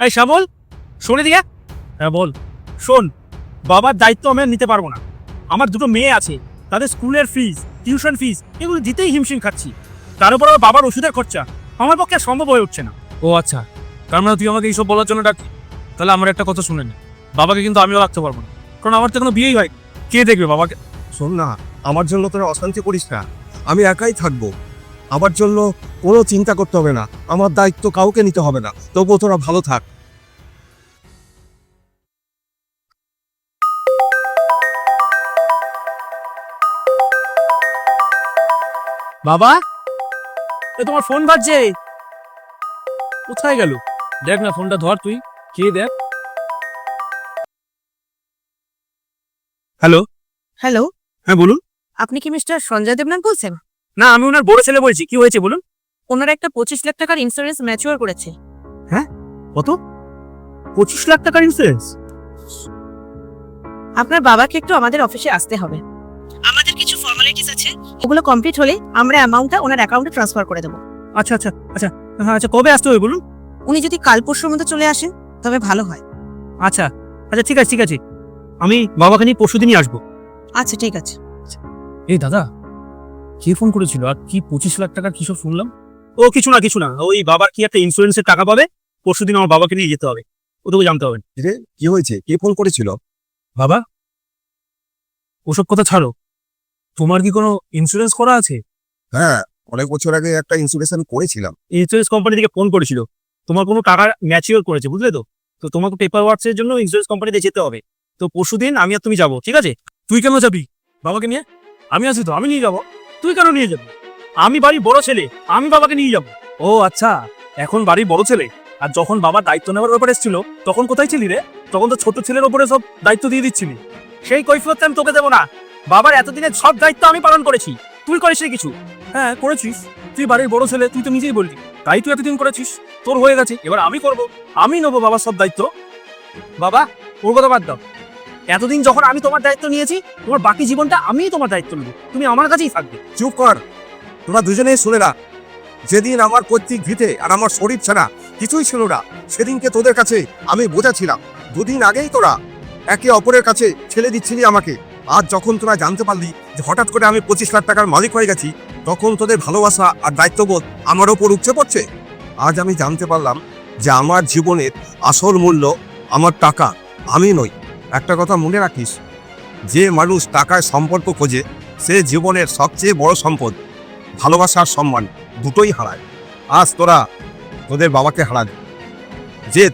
এই শ্যামল, শোনে দিকে। হ্যাঁ বল। শোন, বাবার দায়িত্ব আমি আর নিতে পারবো না। আমার দুটো মেয়ে আছে, তাদের স্কুলের ফিস, টিউশন ফিস এগুলো দিতেই হিমশিম খাচ্ছি। তার উপর আবার বাবার ওষুধের খরচা আমার পক্ষে আর সম্ভব হয়ে উঠছে না। ও আচ্ছা, তার মানে তুই আমাকে এইসব বলার জন্য ডাকলি? তাহলে আমার একটা কথা শুনে নে, বাবাকে কিন্তু আমিও রাখতে পারবো না, কারণ আমার তো কোনো বিয়েই হয়। কে দেখবে বাবাকে? শোন না, আমার জন্য তোরা অশান্তি করিস না, আমি একাই থাকবো। আমার জন্য কোনো চিন্তা করতে হবে না, আমার দায়িত্ব কাউকে নিতে হবে না, তবুও তোরা ভালো থাক। বাবা, এ তোমার ফোন বাজছে, কোথায় গেল? দেখ না, ফোনটা ধর তুই, কে দেখ। হ্যালো। হ্যালো, হ্যাঁ বলুন। আপনি কি মিস্টার সঞ্জয় দেবনাথ বলছেন? না, আমি ওনার বড় ছেলে বলছি। কি হয়েছে বলুন। ওনার একটা 25 লাখ টাকার ইন্স্যুরেন্স ম্যাচিওর করেছে। কত? 25 লাখ টাকার ইন্স্যুরেন্স? আপনার বাবাকে একটু আমাদের অফিসে আসতে হবে। আমাদের কিছু ফর্মালিটিস আছে, ওগুলো কমপ্লিট হলে আমরা অ্যামাউন্টটা ওনার অ্যাকাউন্টে ট্রান্সফার করে দেবো। আচ্ছা আচ্ছা আচ্ছা। হ্যাঁ আচ্ছা, কবে আসতে হবে বলুন। উনি যদি কাল পরশুর মধ্যে চলে আসেন তবে ভালো হয়। আচ্ছা আচ্ছা, ঠিক আছে ঠিক আছে, আমি বাবাকে নিয়ে পরশুদিনই আসবো। আচ্ছা ঠিক আছে। এই দাদা, কে ফোন করেছিল আর কি 25 লাখ টাকার কিসব শুনলাম? ও কিছু না কিছু না, ওই বাবার কি একটা ইন্স্যুরেন্সের টাকা পাবে, পরশুদিন আমার বাবাকে নিয়ে যেতে হবে, ওটুকু জানতে হবে। রে, কি হয়েছে? কে ফোন করেছিল? বাবা, ওসব কথা ছাড়ো, তোমার কি কোনো ইন্স্যুরেন্স করা আছে? হ্যাঁ, অনেক বছর আগে একটা ইন্স্যুরেন্স করেছিলাম। ইন্স্যুরেন্স কোম্পানি থেকে ফোন করেছিল, তোমার কোনো টাকা ম্যাচিওর করেছে, বুঝলে তো। তো তোমাকে পেপার ওয়ার্কসের জন্য ইন্স্যুরেন্স কোম্পানিতে যেতে হবে। তো পরশুদিন আমি আর তুমি যাবো, ঠিক আছে? তুই কেন যাবি বাবাকে নিয়ে? আমি আছি তো, আমি নিয়ে যাবো। তুই কেন নিয়ে যাবি? আমি বাড়ির বড় ছেলে, আমি বাবাকে নিয়ে যাবো। ও আচ্ছা, এখন বাড়ির বড় ছেলে, আর যখন বাবা দায়িত্ব নেওয়ার ব্যাপারে এসেছিল তখন কোথায় ছিলি রে? তখন তো ছোট ছেলের ওপরে সব দায়িত্ব দিয়ে দিচ্ছিলি। সেই কৈফিয়ত আমি তোকে দেবো না। বাবার এতদিনের সব দায়িত্ব আমি পালন করেছি, তুই করিস কিছু। হ্যাঁ করেছিস, তুই বাড়ির বড় ছেলে, তুই তো নিজেই বললি, তাই তুই এতদিন করেছিস, তোর হয়ে গেছে, এবার আমি করব, আমি নেবো বাবার সব দায়িত্ব। বাবা, ওর কথা বাদ দাও। এতদিন যখন আমি তোমার দায়িত্ব নিয়েছি, তোমার বাকি জীবনটা আমিই তোমার দায়িত্ব নেবো, তুমি আমার কাছেই থাকবে। চুপ কর, তোরা দুজনেই শুনে না। যেদিন আমার পৈতৃক ভিটে আর আমার শরীর ছাড়া কিছুই ছিল না, সেদিনকে তোদের কাছে আমি বোঝা ছিলাম। দুদিন আগেই তোরা একে অপরের কাছে ছেড়ে দিচ্ছিলি আমাকে। আজ যখন তোরা জানতে পারলি যে হঠাৎ করে আমি 25 লাখ টাকার মালিক হয়ে গেছি, তখন তোদের ভালোবাসা আর দায়িত্ববোধ আমার ওপর উপচে পড়ছে। আজ আমি জানতে পারলাম যে আমার জীবনের আসল মূল্য আমার টাকা, আমি নই। একটা কথা মনে রাখিস, যে মানুষ টাকায় সম্পর্ক খোঁজে সে জীবনের সবচেয়ে বড় সম্পদ, ভালোবাসা আর সম্মান দুটোই হারায়। আজ তোরা তোদের বাবাকে হারাবি।